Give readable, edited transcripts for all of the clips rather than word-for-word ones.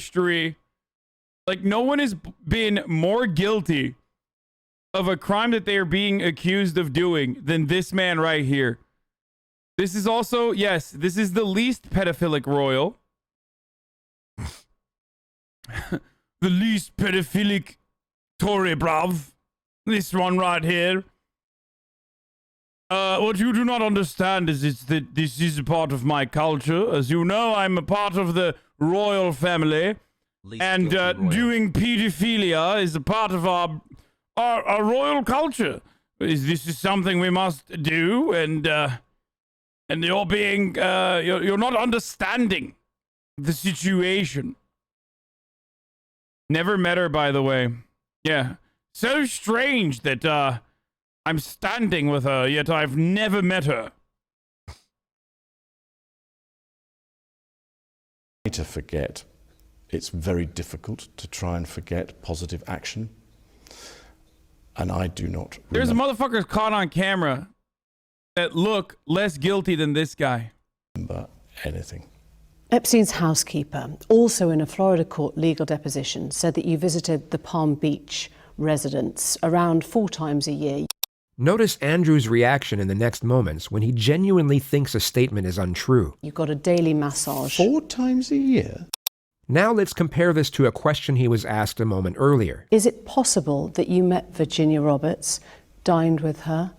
history. Like, no one has been more guilty of a crime that they are being accused of doing than this man right here. This is also, yes, this is the least pedophilic royal. The least pedophilic Tory, bruv. This one right here. What you do not understand is that this is a part of my culture. As you know, I'm a part of the royal family. And doing pedophilia is a part of our royal culture. This is something we must do, and you're being you're not understanding the situation. Never met her, by the way. Yeah, so strange that I'm standing with her, yet I've never met her. To forget. It's very difficult to try and forget positive action. And I do not remember. There's motherfuckers caught on camera that look less guilty than this guy. Remember anything. Epstein's housekeeper, also in a Florida court legal deposition, said that you visited the Palm Beach residence around 4 times a year. Notice Andrew's reaction in the next moments when he genuinely thinks a statement is untrue. You got a daily massage. 4 times a year? Now let's compare this to a question he was asked a moment earlier. Is it possible that you met Virginia Roberts, dined with her,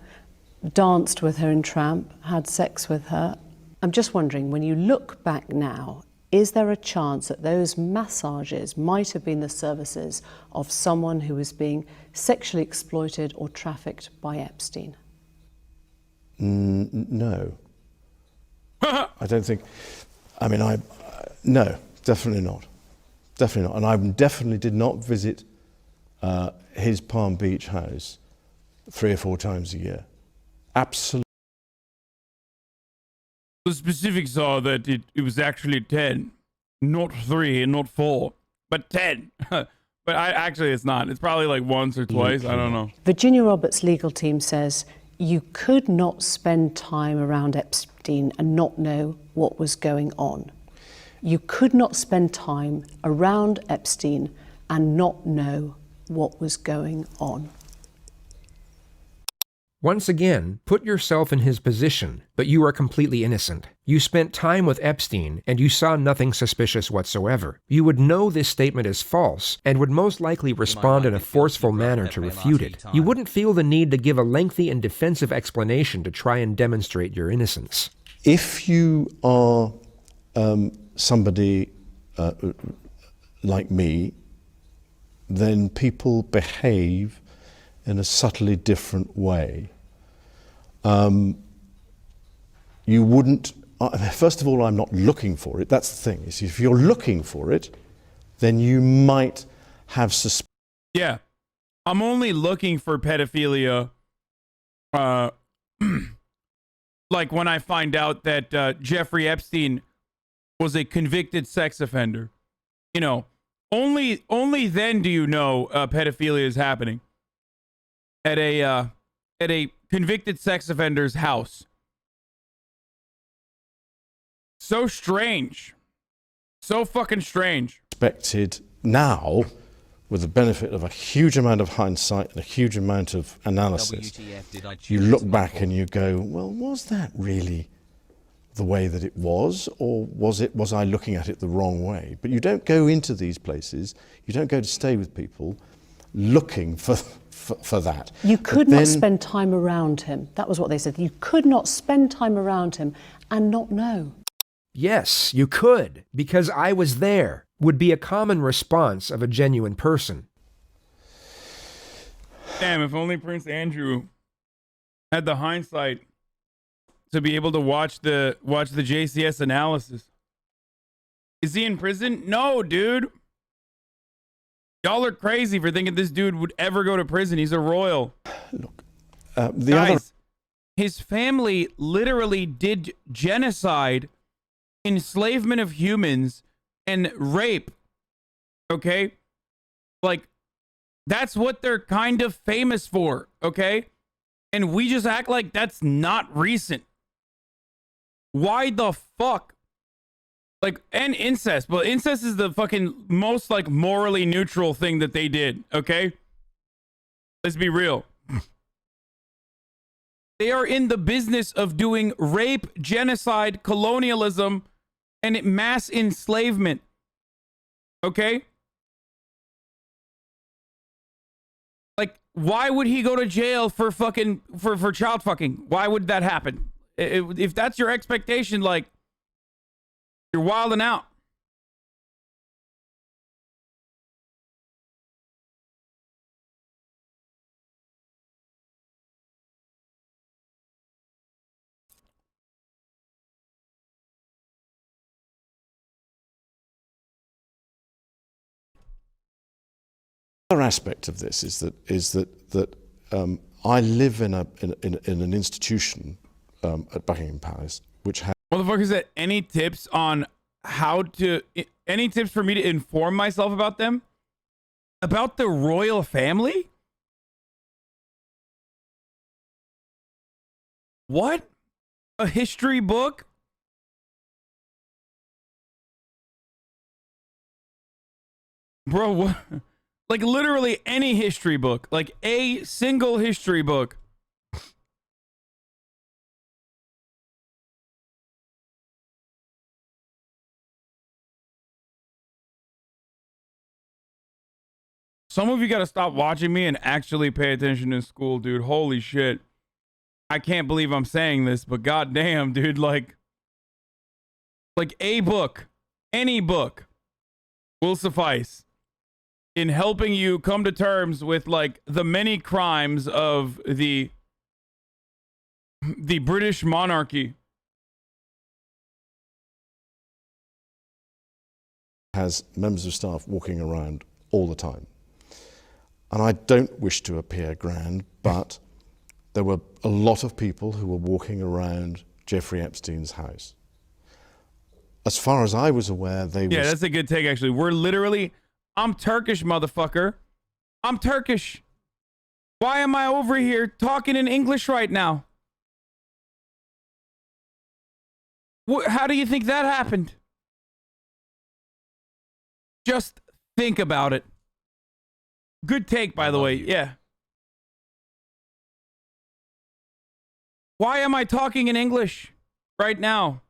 danced with her in Tramp, had sex with her? I'm just wondering, when you look back now, is there a chance that those massages might have been the services of someone who was being sexually exploited or trafficked by Epstein? No. I don't think... I mean, no. Definitely not. Definitely not. And I definitely did not visit his Palm Beach house 3 or 4 times a year. Absolutely. The specifics are that it was actually 10. Not 3 and not 4, but 10. But actually it's not. It's probably like once or twice. I don't know. Virginia Roberts' legal team says you could not spend time around Epstein and not know what was going on. You could not spend time around Epstein and not know what was going on. Once again, put yourself in his position, but you are completely innocent. You spent time with Epstein, and you saw nothing suspicious whatsoever. You would know this statement is false, and would most likely respond in a forceful manner to refute it. You wouldn't feel the need to give a lengthy and defensive explanation to try and demonstrate your innocence. If you are somebody like me, then people behave in a subtly different way. You wouldn't, first of all, I'm not looking for it. That's the thing. If you're looking for it, then you might have suspicion. Yeah. I'm only looking for pedophilia like when I find out that Jeffrey Epstein was a convicted sex offender. You know, only then do you know pedophilia is happening at a convicted sex offender's house. So strange. So fucking strange. Expected now, with the benefit of a huge amount of hindsight and a huge amount of analysis, you look back and you go, well, was that really the way that it was, or was I looking at it the wrong way? But you don't go into these places, you don't go to stay with people looking for that. You could not spend time around him. That was what they said. You could not spend time around him and not know. Yes, you could, because I was there, would be a common response of a genuine person. Damn, if only Prince Andrew had the hindsight to be able to watch the JCS analysis. Is he in prison? No, dude. Y'all are crazy for thinking this dude would ever go to prison. He's a royal. Look, Guys, his family literally did genocide, enslavement of humans, and rape. Okay? Like, that's what they're kind of famous for, okay? And we just act like that's not recent. Why the fuck Like, and incest. But incest is the fucking most, like, morally neutral thing that they did, okay? Let's be real. They are in the business of doing rape, genocide, colonialism, and mass enslavement. Okay? Like, why would he go to jail for fucking, for child fucking? Why would that happen? If that's your expectation, like, you're wilding out. Another aspect of this is that I live in an institution at Buckingham Palace which has. Motherfuckers, that any tips on how to, any tips for me to inform myself about them? About the royal family? What? A history book? Bro, what? Like literally any history book, like a single history book. Some of you got to stop watching me and actually pay attention in school, dude. Holy shit. I can't believe I'm saying this, but goddamn, dude, like a book, any book will suffice in helping you come to terms with like the many crimes of the British monarchy. Has members of staff walking around all the time. And I don't wish to appear grand, but there were a lot of people who were walking around Jeffrey Epstein's house. As far as I was aware, they were... Yeah, that's a good take, actually. We're literally... I'm Turkish, motherfucker. I'm Turkish. Why am I over here talking in English right now? How do you think that happened? Just think about it. Good take, by the way. Yeah. Why am I talking in English right now?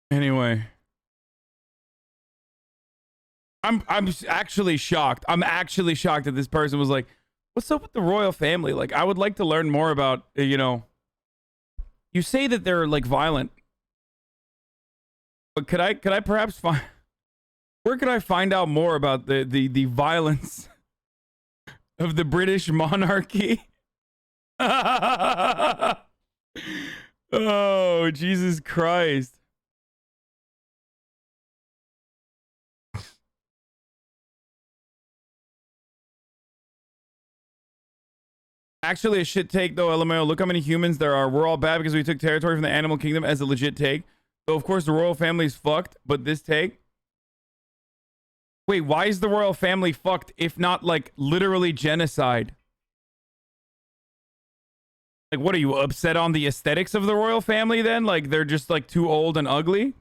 Anyway, I'm actually shocked. I'm actually shocked that this person was like, "What's up with the royal family?" Like, I would like to learn more about, you know. You say that they're like violent, but could I perhaps find, where could I find out more about the violence of the British monarchy? Oh, Jesus Christ. Actually, a shit take, though, LMAO. Look how many humans there are. We're all bad because we took territory from the animal kingdom as a legit take. So, of course, the royal family's fucked, but this take... Wait, why is the royal family fucked if not, like, literally genocide? Like, what are you, upset on the aesthetics of the royal family, then? Like, they're just, like, too old and ugly?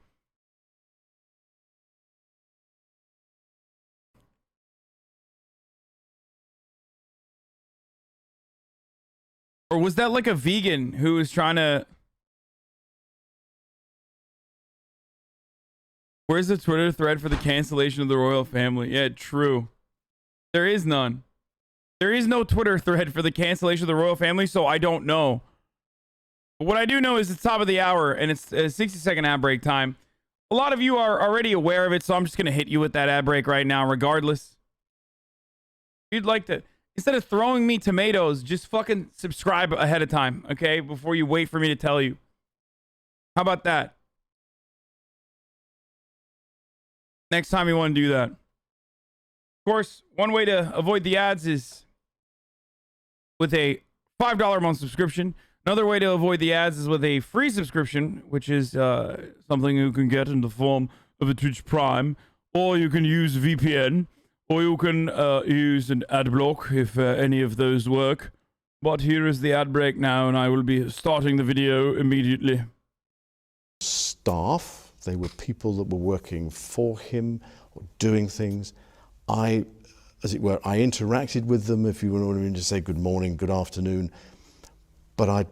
Or was that like a vegan who was trying to... Where's the Twitter thread for the cancellation of the royal family? Yeah, true. There is none. There is no Twitter thread for the cancellation of the royal family, so I don't know. But what I do know is it's top of the hour, and it's a 60-second ad break time. A lot of you are already aware of it, so I'm just going to hit you with that ad break right now, regardless. If you'd like to... Instead of throwing me tomatoes, just fucking subscribe ahead of time, okay? Before you wait for me to tell you. How about that? Next time you want to do that. Of course, one way to avoid the ads is with a $5 a month subscription. Another way to avoid the ads is with a free subscription, which is something you can get in the form of a Twitch Prime, or you can use VPN, or you can use an ad block if any of those work. But here is the ad break now, and I will be starting the video immediately. Staff, they were people that were working for him or doing things. I, as it were, I interacted with them, if you want to say good morning, good afternoon, but I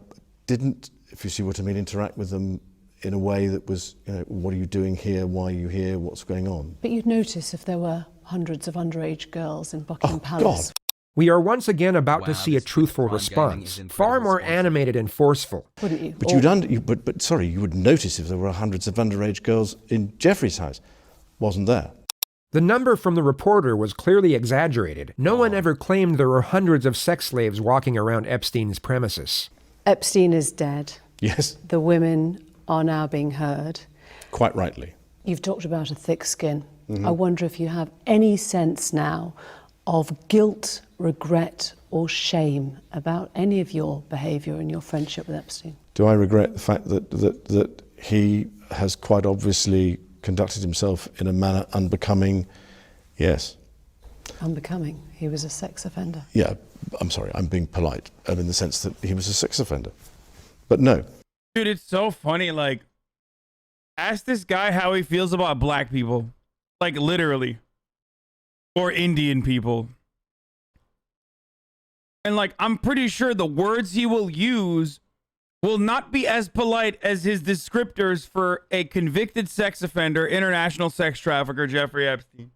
didn't, if you see what I mean, interact with them in a way that was, you know, what are you doing here, why are you here, what's going on? But you'd notice if there were hundreds of underage girls in Buckingham Palace. God. We are once again about to Wow, see a this truthful crime gaming response, is incredibly far more responsive. animated and forceful. Wouldn't you? But Or- you would notice if there were hundreds of underage girls in Jeffrey's house. Wasn't there? The number from the reporter was clearly exaggerated. No one ever claimed there were hundreds of sex slaves walking around Epstein's premises. Epstein is dead. Yes, The women are now being heard. quite rightly. You've talked about a thick skin. I wonder if you have any sense now of guilt, regret, or shame about any of your behaviour and your friendship with Epstein. Do I regret the fact that he has quite obviously conducted himself in a manner unbecoming? Yes. Unbecoming. He was a sex offender. Yeah, I'm sorry, I'm being polite, in the sense that he was a sex offender. But no. Dude, it's so funny. Like, ask this guy how he feels about black people. Like, literally. Or Indian people. And, like, I'm pretty sure the words he will use will not be as polite as his descriptors for a convicted sex offender, international sex trafficker, Jeffrey Epstein.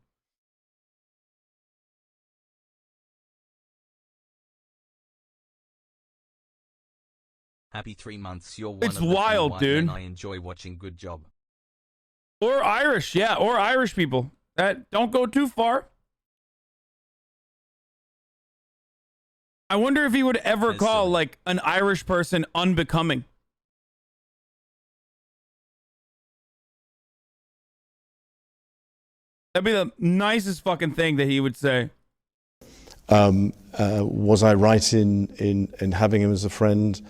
Happy 3 months. You're one It's of the few wild, white dude. men I enjoy watching. Good job. Or Irish, yeah, or Irish people. That don't go too far. I wonder if he would ever That's call silly. like an Irish person unbecoming. That'd be the nicest fucking thing that he would say. Was I right in having him as a friend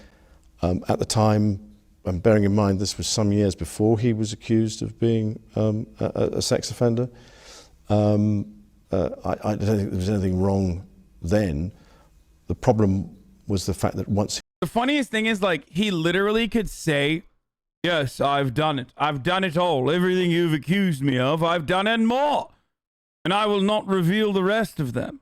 at the time? And bearing in mind this was some years before he was accused of being a sex offender. I don't think there was anything wrong then. The problem was the fact that once The funniest thing is, like, he literally could say, yes, I've done it. I've done it all. Everything you've accused me of, I've done and more. And I will not reveal the rest of them.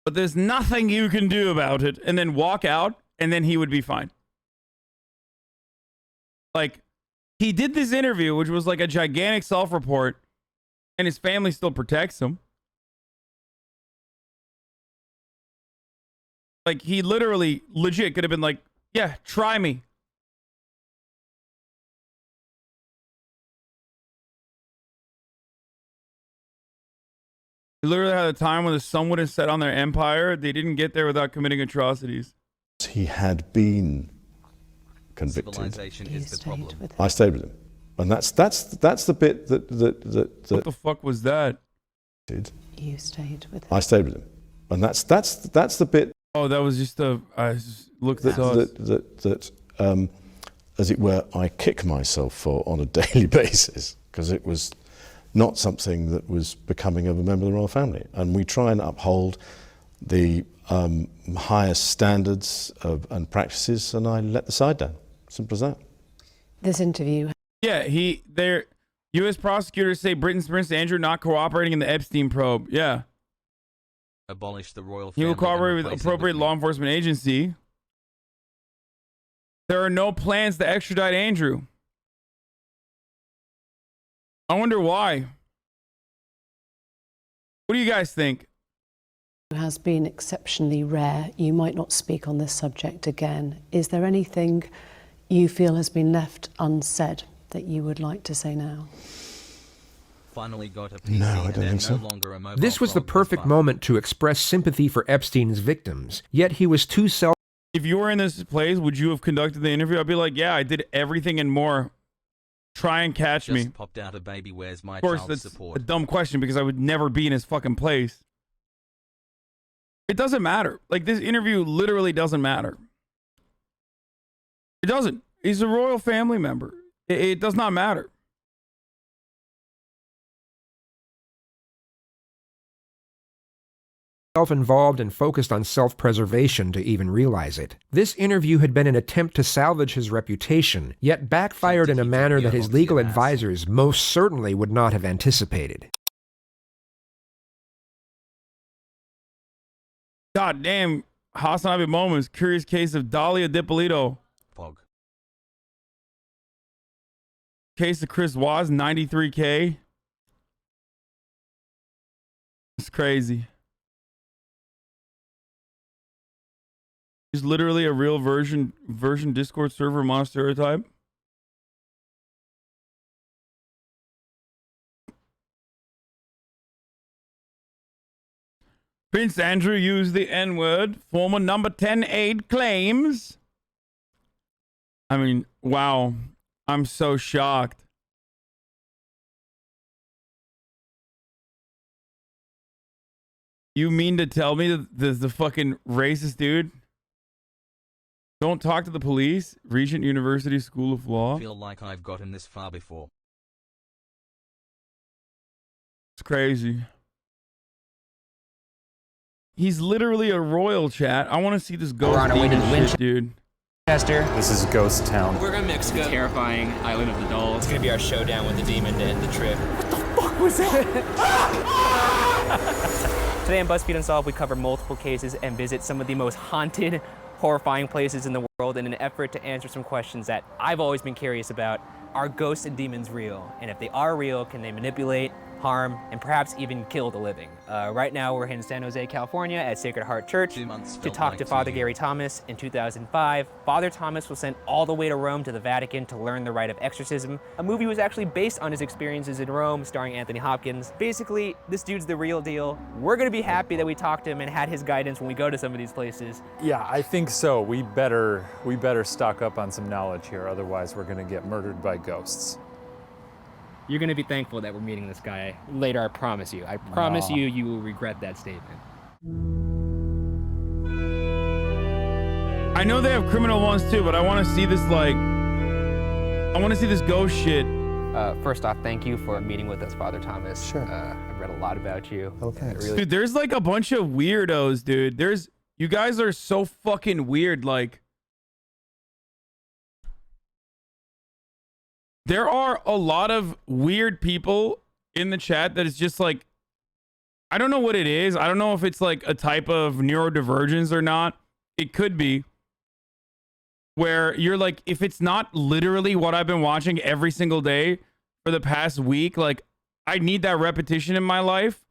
But there's nothing you can do about it. And then walk out, and then he would be fine. Like, he did this interview, which was like a gigantic self-report, and his family still protects him. Like, he literally, legit could have been like, yeah, try me. He literally had a time when the sun wouldn't set on their empire. They didn't get there without committing atrocities. he had been convicted, Civilization You is the stayed problem. with I stayed with him, and that's the bit What that the fuck was that? did. You stayed with I stayed with him, and that's the bit Oh, that was just a. I just looked that at as it were, I kick myself for on a daily basis, because it was not something that was becoming of a member of the royal family. And we try and uphold the highest standards and practices, and I let the side down. Simple as that. this interview. Yeah, their U.S. prosecutors say Britain's Prince Andrew not cooperating in the Epstein probe. Yeah, Abolish the royal he family. will and cooperate with replace it appropriate me. law enforcement agency. There are no plans to extradite Andrew. I wonder why. What do you guys think? Has been exceptionally rare. You might not speak on this subject again. Is there anything you feel has been left unsaid that you would like to say now? Finally got a PC No, I and don't they're think so. no longer a mobile This was the phone perfect phone. moment to express sympathy for Epstein's victims, yet he was too If you were in this place, would you have conducted the interview? I'd be like, yeah, I did everything and more. Try and catch Just me. popped out a baby. Where's my Of course, child that's support? a dumb question because I would never be in his fucking place. It doesn't matter. Like, this interview literally doesn't matter. It doesn't. He's a royal family member. It does not matter. self-involved and focused on self-preservation to even realize it. This interview had been an attempt to salvage his reputation, yet backfired in a manner that his legal advisors most certainly would not have anticipated. God damn, Hasanabi moments. Curious case of Dahlia Dipolito. Pog. Case of Chris Waz, 93K. It's crazy. Is literally a real version Discord server monostereotype. Prince Andrew used the N-word. Former number 10 aide claims. I mean, wow. I'm so shocked. You mean to tell me that the fucking racist dude? Don't talk to the police. Regent University School of Law. I feel like I've gotten this far before. It's crazy. He's literally a royal, chat. I want to see this ghost on our way to demon the shit, dude. Winchester. This is Ghost Town. We're going to Mexico. The terrifying Island of the Dolls. It's going to be our showdown with the demon to end the trip. What the fuck was that? Today on BuzzFeed Unsolved, we cover multiple cases and visit some of the most haunted, horrifying places in the world in an effort to answer some questions that I've always been curious about. Are ghosts and demons real? And if they are real, can they manipulate, harm, and perhaps even kill the living? Right now, we're in San Jose, California at Sacred Heart Church 2 months to felt talk like to 2 Father years. Gary Thomas. In 2005, Father Thomas was sent all the way to Rome to the Vatican to learn the rite of exorcism. A movie was actually based on his experiences in Rome, starring Anthony Hopkins. Basically, this dude's the real deal. We're gonna be happy that we talked to him and had his guidance when we go to some of these places. Yeah, I think so. We better stock up on some knowledge here, otherwise we're gonna get murdered by ghosts. You're gonna be thankful that we're meeting this guy later, I promise you. I promise you, you will regret that statement. I know they have criminal ones too, but I want to see this, like, I want to see this ghost shit. First off, thank you for meeting with us, Father Thomas. Sure. I've read a lot about you. Oh, thanks. Dude, there's like a bunch of weirdos, dude. You guys are so fucking weird. Like, there are a lot of weird people in the chat that is just like, I don't know what it is. I don't know if it's like a type of neurodivergence or not. It could be. Where you're like, if it's not literally what I've been watching every single day for the past week, like, I need that repetition in my life.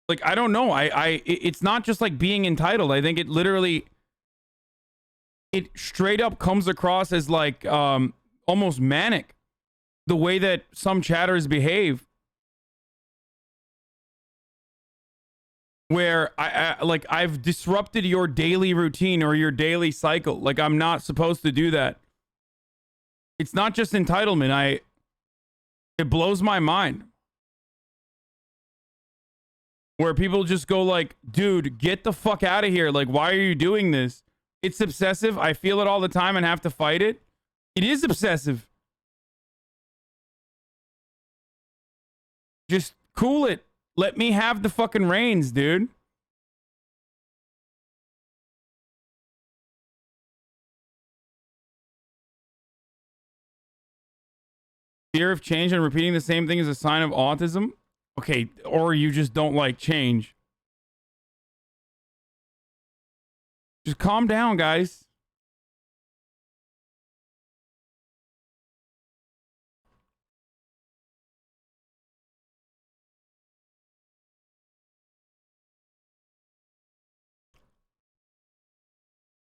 Like, I don't know. It's not just like being entitled. I think it literally, it straight up comes across as like almost manic, the way that some chatters behave. Where I've disrupted your daily routine or your daily cycle. Like, I'm not supposed to do that. It's not just entitlement. It blows my mind. Where people just go like, dude, get the fuck out of here. Like, why are you doing this? It's obsessive. I feel it all the time and have to fight it. It is obsessive. Just cool it. Let me have the fucking reins, dude. Fear of change and repeating the same thing is a sign of autism? Okay, or you just don't like change. Just calm down, guys.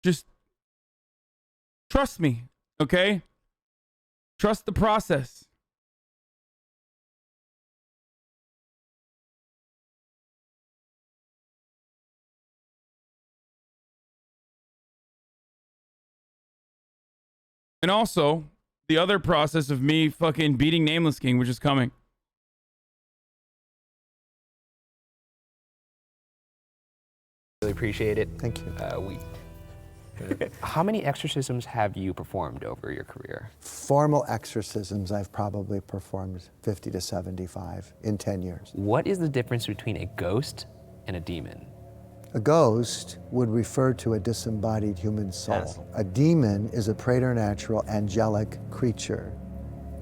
Just trust me, okay? Trust the process. And also, the other process of me fucking beating Nameless King, which is coming. Really appreciate it. Thank you. How many exorcisms have you performed over your career? Formal exorcisms, I've probably performed 50 to 75 in 10 years. What is the difference between a ghost and a demon? A ghost would refer to a disembodied human soul. A demon is a preternatural angelic creature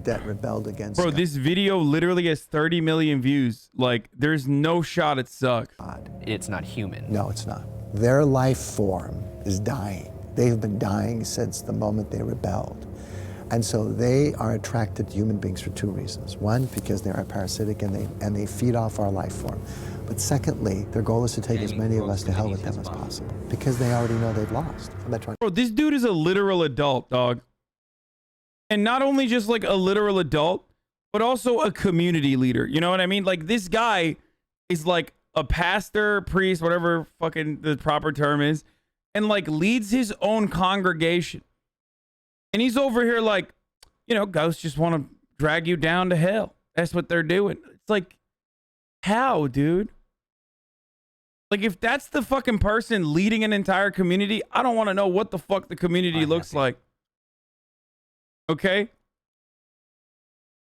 that rebelled against Bro, God. this video literally has 30 million views. Like, there's no shot it sucks. It's not human. No, it's not. Their life form is dying. They've been dying since the moment they rebelled. And so they are attracted to human beings for two reasons. One, because they are parasitic and they feed off our life form. But secondly, their goal is to take as many of us to hell with them as possible because they already know they've lost. I'm not trying. Bro, this dude is a literal adult, dog. And not only just like a literal adult, but also a community leader. You know what I mean? Like, this guy is like a pastor, priest, whatever fucking the proper term is, and like leads his own congregation. And he's over here like, you know, ghosts just want to drag you down to hell. That's what they're doing. It's like, how, dude? Like, if that's the fucking person leading an entire community, I don't want to know what the fuck the community looks like. Okay?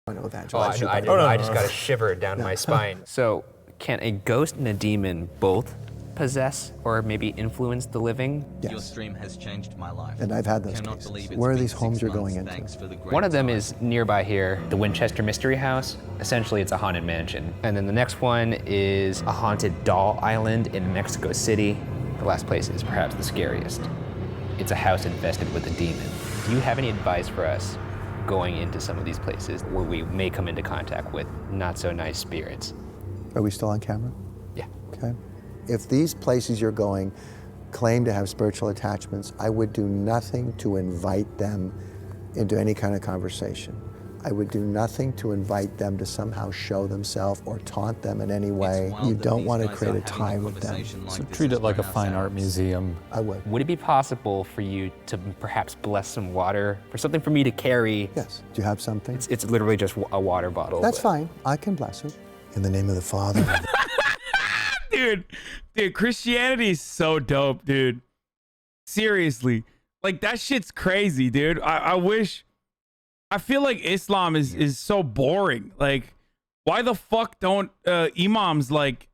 I know that. I just got a shiver down my spine. So, can a ghost and a demon both possess or maybe influence the living? Yes. Your stream has changed my life. And I've had those Cannot cases. believe it's Where are been these 6 homes you're months. going into? Thanks for the great One of them time. is nearby here, the Winchester Mystery House. Essentially, it's a haunted mansion. And then the next one is a haunted doll island in Mexico City. The last place is perhaps the scariest. It's a house infested with a demon. Do you have any advice for us going into some of these places where we may come into contact with not so nice spirits? Are we still on camera? Yeah. Okay. If these places you're going claim to have spiritual attachments, I would do nothing to invite them into any kind of conversation. I would do nothing to invite them to somehow show themselves or taunt them in any way. You don't want to create a tie with them. So treat it like a fine art museum. I would. Would it be possible for you to perhaps bless some water for something for me to carry? Yes. Do you have something? It's literally just a water bottle. That's but- fine. I can bless it. In the name of the Father. Dude, Christianity is so dope, dude. Seriously. Like, that shit's crazy, dude. I wish... I feel like Islam is so boring. Like, why the fuck don't imams like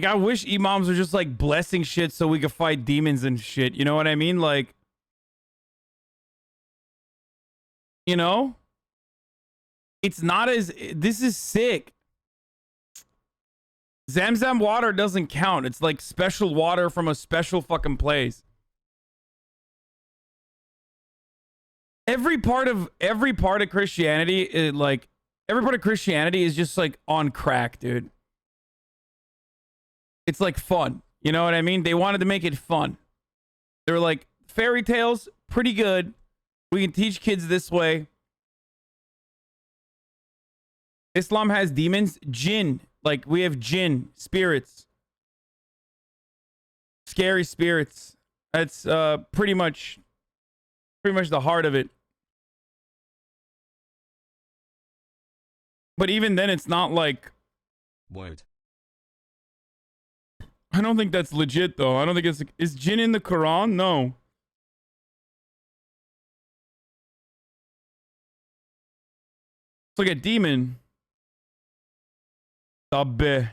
I wish imams were just like blessing shit so we could fight demons and shit. You know what I mean? Like, you know? It's not as... This is sick. Zamzam water doesn't count. It's like special water from a special fucking place. Every part of Christianity, every part of Christianity is just like on crack, dude. It's like fun. You know what I mean? They wanted to make it fun. They were like, fairy tales, pretty good. We can teach kids this way. Islam has demons, jinn. Like, we have jinn, spirits. Scary spirits. That's pretty much the heart of it. But even then, it's not like... Word. I don't think that's legit, though. I don't think it's... Is jinn in the Quran? No. It's like a demon. The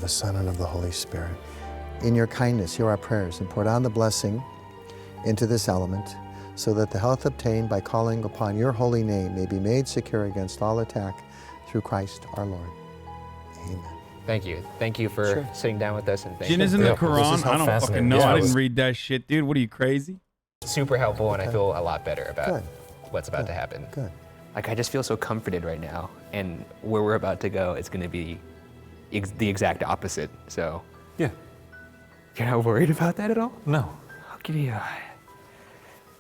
Son and of the Holy Spirit. In your kindness, hear our prayers and pour down the blessing into this element, so that the health obtained by calling upon your holy name may be made secure against all attack through Christ our Lord. Amen. Thank you. Thank you for sitting down with us. And thank Jinn you. is in the Yeah, this Quran? is how I don't fucking fascinating. know. Yeah, I it didn't was- read that shit, dude. What are you, crazy? Super helpful, and I feel a lot better about Good. what's about to happen. Good. Like, I just feel so comforted right now, and where we're about to go, it's going to be the exact opposite. So, Yeah. you're not worried about that at all? No. I'll give you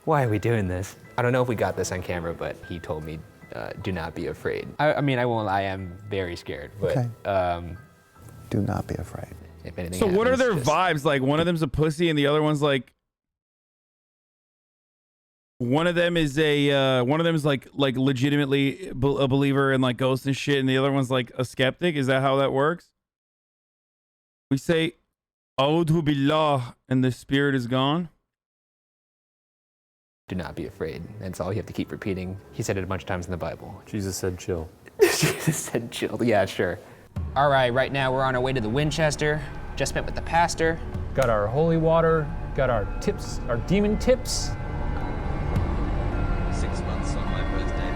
why are we doing this? I don't know if we got this on camera, but he told me, do not be afraid. I mean, I won't lie, I'm very scared, but Okay. Do not be afraid. if anything So what are happens, their just- vibes? Like, one of them's a pussy and the other one's like... One of them is like legitimately a believer in like ghosts and shit, and the other one's like a skeptic. Is that how that works? We say, A'udhu billah, and the spirit is gone. Do not be afraid. That's all you have to keep repeating. He said it a bunch of times in the Bible. Jesus said chill. Jesus said chill. Yeah, sure. All right now we're on our way to the Winchester. Just met with the pastor. Got our holy water, got our tips, our demon tips. 6 months on my birthday,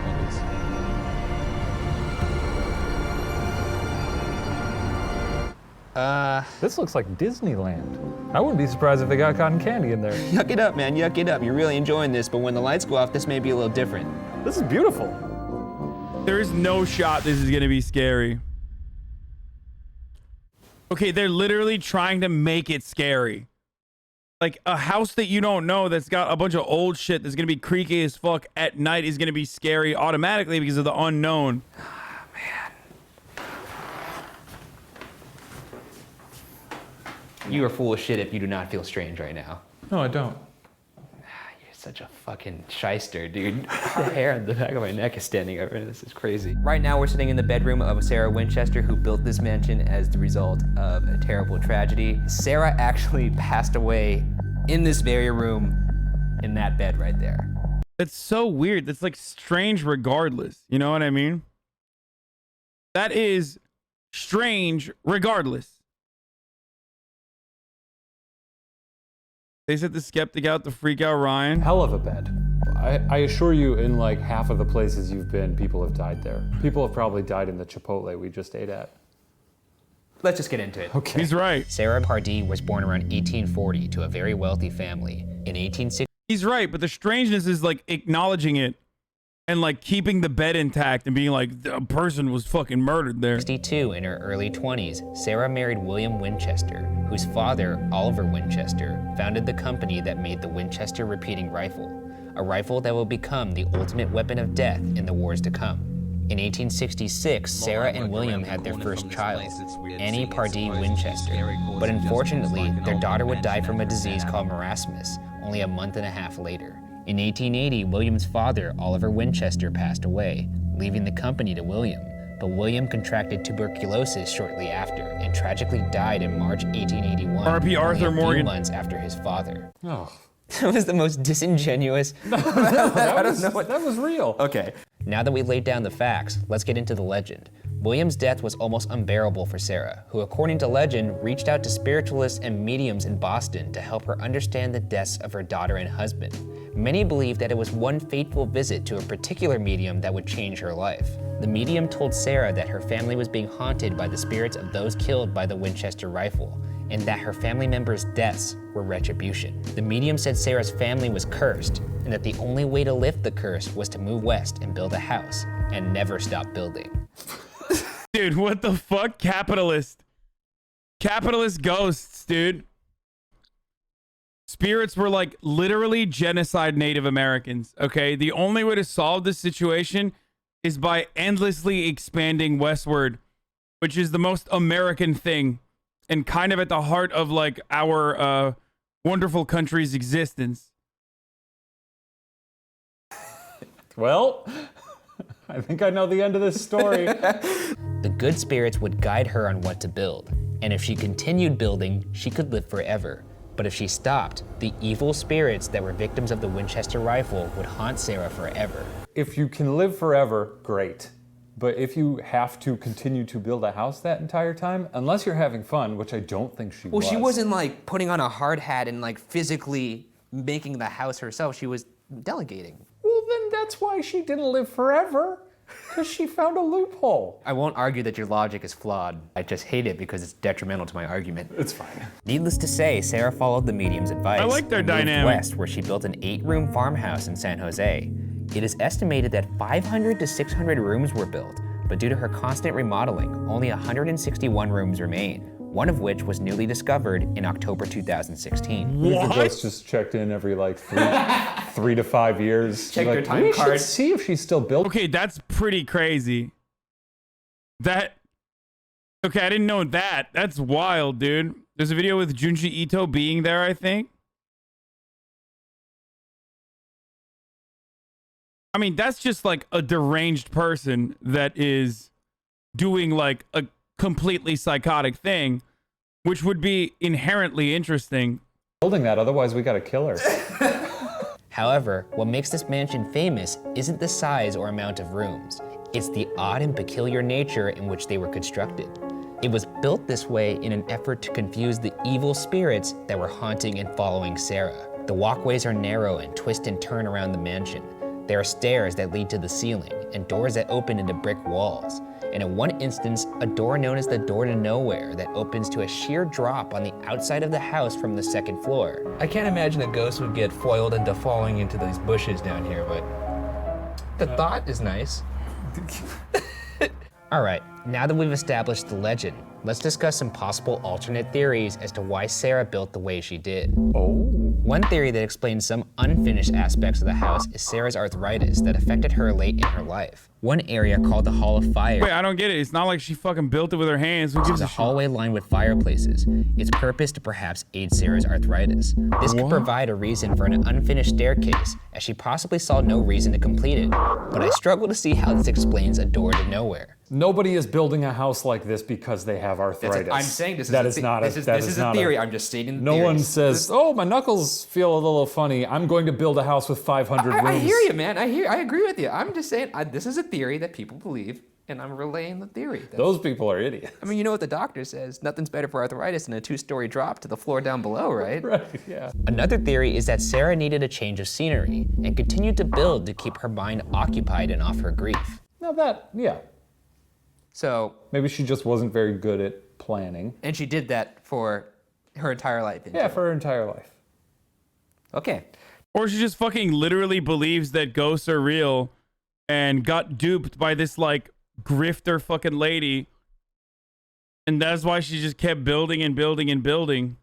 Bubbles. This looks like Disneyland. I wouldn't be surprised if they got cotton candy in there. Yuck it up, man, yuck it up. You're really enjoying this, but when the lights go off, this may be a little different. This is beautiful. There is no shot this is gonna be scary. Okay, they're literally trying to make it scary. Like a house that you don't know that's got a bunch of old shit that's gonna be creaky as fuck at night is gonna be scary automatically because of the unknown. You are full of shit if you do not feel strange right now. No, I don't. You're such a fucking shyster, dude. The hair on the back of my neck is standing over. This is crazy. Right now we're sitting in the bedroom of Sarah Winchester, who built this mansion as the result of a terrible tragedy. Sarah actually passed away in this very room, in that bed right there. That's so weird. That's like strange regardless. You know what I mean? That is strange regardless. They sent the skeptic out to freak out Ryan. Hell of a bed. I assure you, in like half of the places you've been, people have died there. People have probably died in the Chipotle we just ate at. Let's just get into it. Okay. He's right. Sarah Pardee was born around 1840 to a very wealthy family. In 1860, He's right, but the strangeness is like acknowledging it and like keeping the bed intact and being like, a person was fucking murdered there. 62, in her early 20s, Sarah married William Winchester, whose father, Oliver Winchester, founded the company that made the Winchester repeating rifle, a rifle that will become the ultimate weapon of death in the wars to come. In 1866, Sarah and William had their first child, Annie Pardee Winchester, but unfortunately, their daughter would die from a disease called marasmus only a month and a half later. In 1880, William's father, Oliver Winchester, passed away, leaving the company to William. But William contracted tuberculosis shortly after and tragically died in March 1881, R.P. Arthur only a Morgan. few months after his father. Oh. That was the most disingenuous. That was real. Okay. Now that we've laid down the facts, let's get into the legend. William's death was almost unbearable for Sarah, who, according to legend, reached out to spiritualists and mediums in Boston to help her understand the deaths of her daughter and husband. Many believe that it was one fateful visit to a particular medium that would change her life. The medium told Sarah that her family was being haunted by the spirits of those killed by the Winchester rifle, and that her family members' deaths were retribution. The medium said Sarah's family was cursed, and that the only way to lift the curse was to move west and build a house, and never stop building. Dude, what the fuck? Capitalist ghosts, dude. Spirits were like literally genocide Native Americans, okay? The only way to solve this situation is by endlessly expanding westward, which is the most American thing and kind of at the heart of like our wonderful country's existence. Well, I think I know the end of this story. The good spirits would guide her on what to build, and if she continued building, she could live forever. But if she stopped, the evil spirits that were victims of the Winchester rifle would haunt Sarah forever. If you can live forever, great. But if you have to continue to build a house that entire time, unless you're having fun, which I don't think she was. Well, she wasn't like putting on a hard hat and like physically making the house herself. She was delegating. Well, then that's why she didn't live forever. Because she found a loophole. I won't argue that your logic is flawed. I just hate it because it's detrimental to my argument. It's fine. Needless to say, Sarah followed the medium's advice. I like their and moved dynamic. west, where she built an 8-room farmhouse in San Jose. It is estimated that 500 to 600 rooms were built, but due to her constant remodeling, only 161 rooms remain, one of which was newly discovered in October 2016. The ghost just checked in every like 3 to 5 years. Check like, their time we card. should see if she's still built. Okay, that's pretty crazy. Okay, I didn't know that. That's wild, dude. There's a video with Junji Ito being there, I think. I mean, that's just like a deranged person that is doing like a completely psychotic thing. which would be inherently interesting. Building that, otherwise we gotta kill her. However, what makes this mansion famous isn't the size or amount of rooms. It's the odd and peculiar nature in which they were constructed. It was built this way in an effort to confuse the evil spirits that were haunting and following Sarah. The walkways are narrow and twist and turn around the mansion. There are stairs that lead to the ceiling and doors that open into brick walls. And in one instance, a door known as the Door to Nowhere that opens to a sheer drop on the outside of the house from the second floor. I can't imagine a ghost would get foiled into falling into these bushes down here, but the thought is nice. All right, now that we've established the legend, let's discuss some possible alternate theories as to why Sarah built the way she did. Oh. One theory that explains some unfinished aspects of the house is Sarah's arthritis that affected her late in her life. One area called the Hall of Fire. Wait, I don't get it. It's not like she fucking built it with her hands. Who gives is a a shit? hallway lined with fireplaces. Its purpose to perhaps aid Sarah's arthritis. This could provide a reason for an unfinished staircase, as she possibly saw no reason to complete it. But I struggle to see how this explains a door to nowhere. Nobody is building a house like this because they have arthritis. I'm saying this That is is not a this is a theory. I'm just stating the No theory. one says, "Oh, my knuckles feel a little funny. I'm going to build a house with 500 rooms." I hear you, man. I agree with you. I'm just saying this is a theory that people believe, and I'm relaying the theory. Those people are idiots. I mean, you know what the doctor says. Nothing's better for arthritis than a 2-story drop to the floor down below, right? Right, yeah. Another theory is that Sarah needed a change of scenery and continued to build to keep her mind occupied and off her grief. Now that, yeah. So Maybe she just wasn't very good at planning. and she did that for her entire life. Yeah, for her entire life. Okay. Or she just fucking literally believes that ghosts are real and got duped by this like grifter fucking lady. And that's why she just kept building and building and building.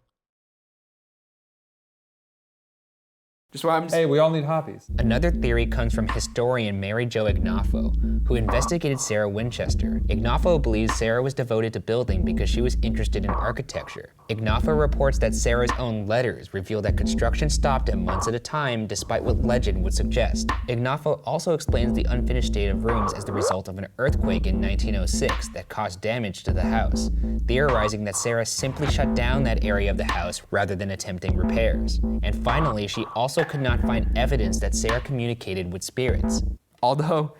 Just why I'm just, Hey, we all need hobbies. Another theory comes from historian Mary Jo Ignafo, who investigated Sarah Winchester. Ignafo believes Sarah was devoted to building because she was interested in architecture. Ignafo reports that Sarah's own letters reveal that construction stopped at months at a time, despite what legend would suggest. Ignafo also explains the unfinished state of rooms as the result of an earthquake in 1906 that caused damage to the house, theorizing that Sarah simply shut down that area of the house rather than attempting repairs. And finally, she also could not find evidence that Sarah communicated with spirits. Although,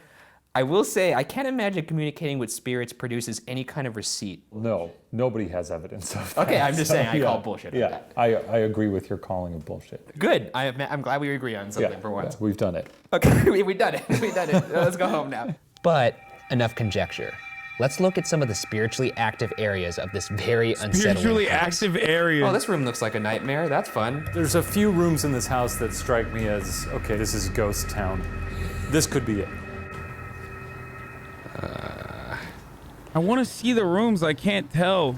I will say, I can't imagine communicating with spirits produces any kind of receipt. No, nobody has evidence of that. okay, I'm just saying I yeah, call bullshit on Yeah, that. I agree with your calling of bullshit. Good. I'm glad we agree on something for once. we've done it. Okay, we've done it. We've done it. Let's go home now. But enough conjecture. Let's look at some of the spiritually active areas of this very unsettling Spiritually house. active area. Oh, this room looks like a nightmare. That's fun. There's a few rooms in this house that strike me as, okay, this is ghost town. This could be it. I want to see the rooms. I can't tell.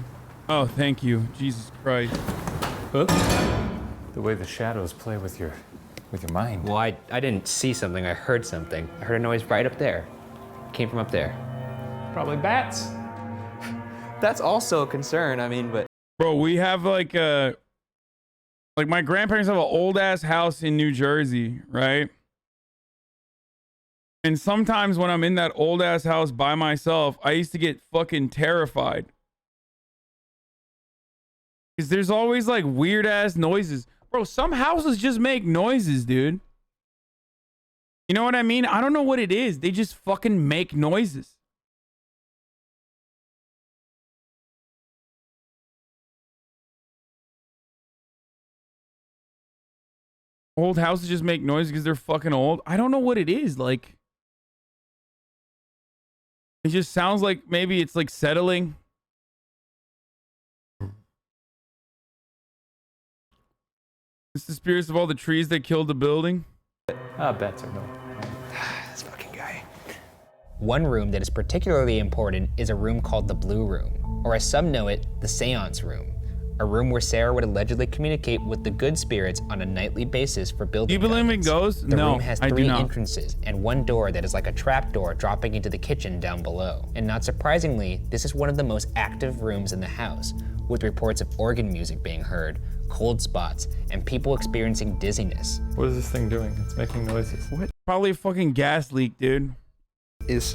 Oh, thank you. Jesus Christ. Huh? The way the shadows play with your mind. Well, I didn't see something, I heard something. I heard a noise right up there. It came from up there. Probably bats. That's also a concern. I mean, but Bro, we have like my grandparents have an old ass house in New Jersey, right? And sometimes when I'm in that old ass house by myself, I used to get fucking terrified. Because there's always like weird ass noises. Bro, some houses just make noises, dude. You know what I mean? I don't know what it is. They just fucking make noises. Old houses just make noise because they're fucking old. I don't know what it is. Like, it just sounds like maybe it's like settling. It's the spirits of all the trees that killed the building. Bats are no. this fucking guy. One room that is particularly important is a room called the Blue Room, or as some know it, the Seance Room. A room where Sarah would allegedly communicate with the good spirits on a nightly basis for building. Do you believe in guidance. ghosts? The No, room has I do 3 not. entrances and one door that is like a trap door dropping into the kitchen down below. And not surprisingly, this is one of the most active rooms in the house, with reports of organ music being heard, cold spots, and people experiencing dizziness. What is this thing doing? It's making noises. Probably a fucking gas leak, dude. Is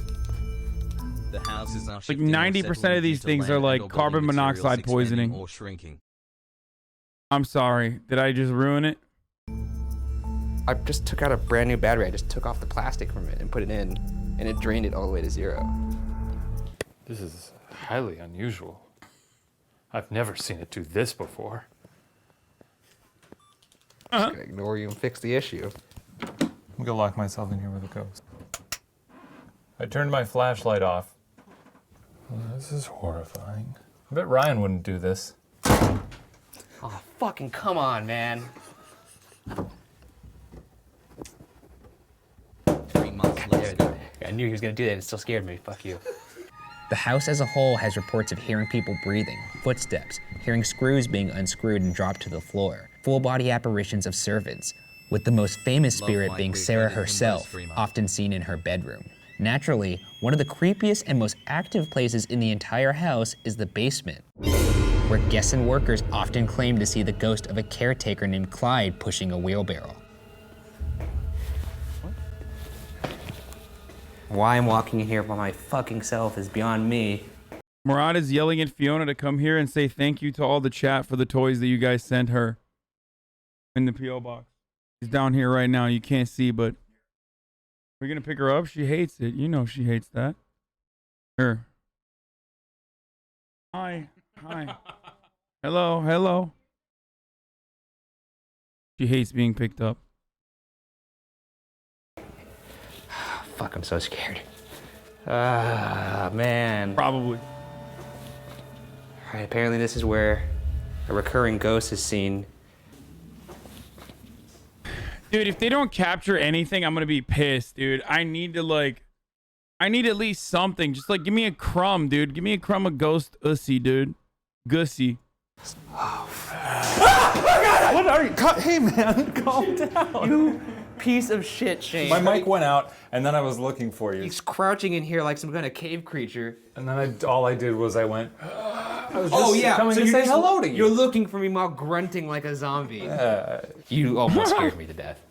The houses are Like shifting or 90% settling of these due to things land are and like or building carbon materials monoxide expanding poisoning. or shrinking. I'm sorry. Did I just ruin it? I just took out a brand new battery. I just took off the plastic from it and put it in, and it drained it all the way to 0. This is highly unusual. I've never seen it do this before. Just gonna ignore you and fix the issue. I'm gonna lock myself in here with a ghost. I turned my flashlight off. This is horrifying. I bet Ryan wouldn't do this. Oh, fucking come on, man. 3 months later. I knew he was gonna do that. It still scared me. Fuck you. The house as a whole has reports of hearing people breathing, footsteps, hearing screws being unscrewed and dropped to the floor, full-body apparitions of servants, with the most famous spirit being Sarah herself, often seen in her bedroom. Naturally, one of the creepiest and most active places in the entire house is the basement, where guests and workers often claim to see the ghost of a caretaker named Clyde pushing a wheelbarrow. Why I'm walking in here by my fucking self is beyond me. Murad is yelling at Fiona to come here and say thank you to all the chat for the toys that you guys sent her in the P.O. box. She's down here right now. You can't see, but we're going to pick her up. She hates it. You know she hates that. Here. Hi. Hi. Hello. Hello. She hates being picked up. Fuck, I'm so scared. Ah, man. Probably. All right, apparently this is where a recurring ghost is seen. Dude, if they don't capture anything, I'm going to be pissed, dude. I need at least something. Just like, give me a crumb, dude. Give me a crumb of ghost ussy, dude. Gussy. What are you? Hey, man, calm down. You piece of shit, Shane. My mic went out, and then I was looking for you. He's crouching in here like some kind of cave creature. And then all I did was I went. I was Oh just yeah, coming so to say hello to you. You're looking for me while grunting like a zombie. You almost scared me to death.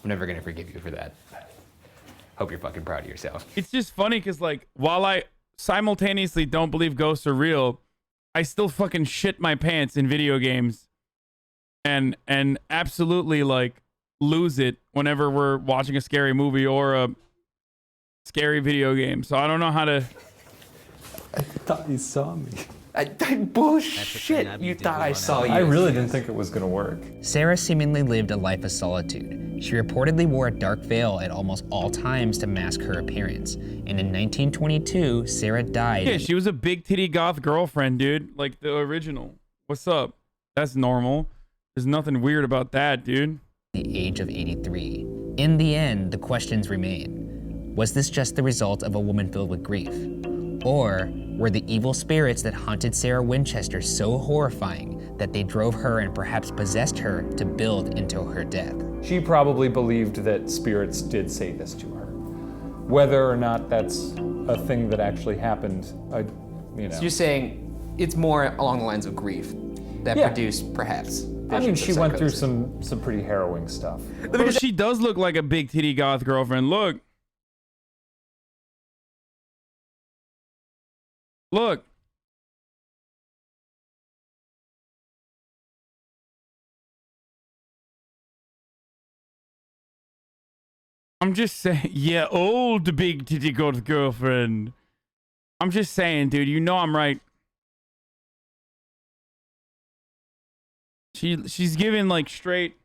I'm never gonna forgive you for that. Hope you're fucking proud of yourself. It's just funny because, like, while I simultaneously don't believe ghosts are real, I still fucking shit my pants in video games and absolutely, like, lose it whenever we're watching a scary movie or a scary video game. So I don't know how to... I thought you saw me. Bullshit! You thought I saw you. I really didn't think it was gonna work. Sarah seemingly lived a life of solitude. She reportedly wore a dark veil at almost all times to mask her appearance. And in 1922, Sarah died. Yeah, she was a big titty goth girlfriend, dude. Like the original. What's up? That's normal. There's nothing weird about that, dude. At the age of 83. In the end, the questions remain. Was this just the result of a woman filled with grief? Or were the evil spirits that haunted Sarah Winchester so horrifying that they drove her and perhaps possessed her to build into her death? She probably believed that spirits did say this to her. Whether or not that's a thing that actually happened, you know. So you're saying it's more along the lines of grief that produced perhaps. I mean, visions of she went through psychosis. some pretty harrowing stuff. Bro, she does look like a big titty goth girlfriend. Look. Look. I'm just saying, yeah, old big titty goth girlfriend. I'm just saying, dude, you know I'm right. She's giving like straight,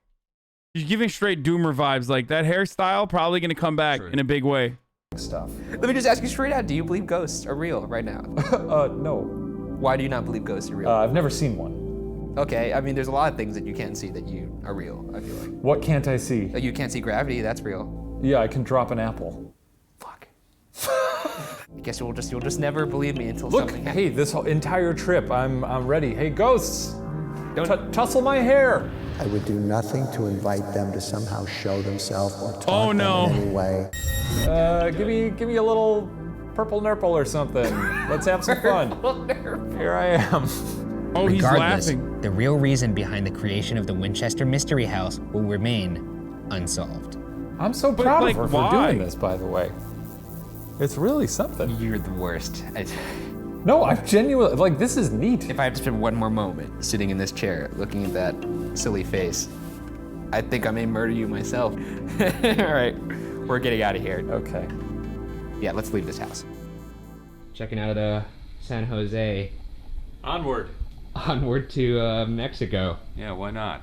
she's giving straight doomer vibes. Like that hairstyle probably gonna come back in a big way. Stuff. Let me just ask you straight out, do you believe ghosts are real right now? No. Why do you not believe ghosts are real? I've never seen one. Okay, I mean, there's a lot of things that you can't see that you are real, I feel like. What can't I see? You can't see gravity, that's real. Yeah, I can drop an apple. Fuck. I guess you'll just never believe me until Look, something happens. hey, this whole entire trip, I'm ready. Hey, ghosts, don't tussle my hair. I would do nothing to invite them to somehow show themselves or talk Oh, no. them in any way. Give me a little purple nurple or something. Let's have some fun. Here I am. Oh, he's Regardless, laughing. the real reason behind the creation of the Winchester Mystery House will remain unsolved. I'm so proud like, of her for why? doing this, by the way. It's really something. You're the worst. No, I'm genuinely, like, this is neat. If I have to spend one more moment sitting in this chair looking at that silly face, I think I may murder you myself. All right, we're getting out of here. Okay. Yeah, let's leave this house. Checking out San Jose. Onward. Onward to Mexico. Yeah, why not?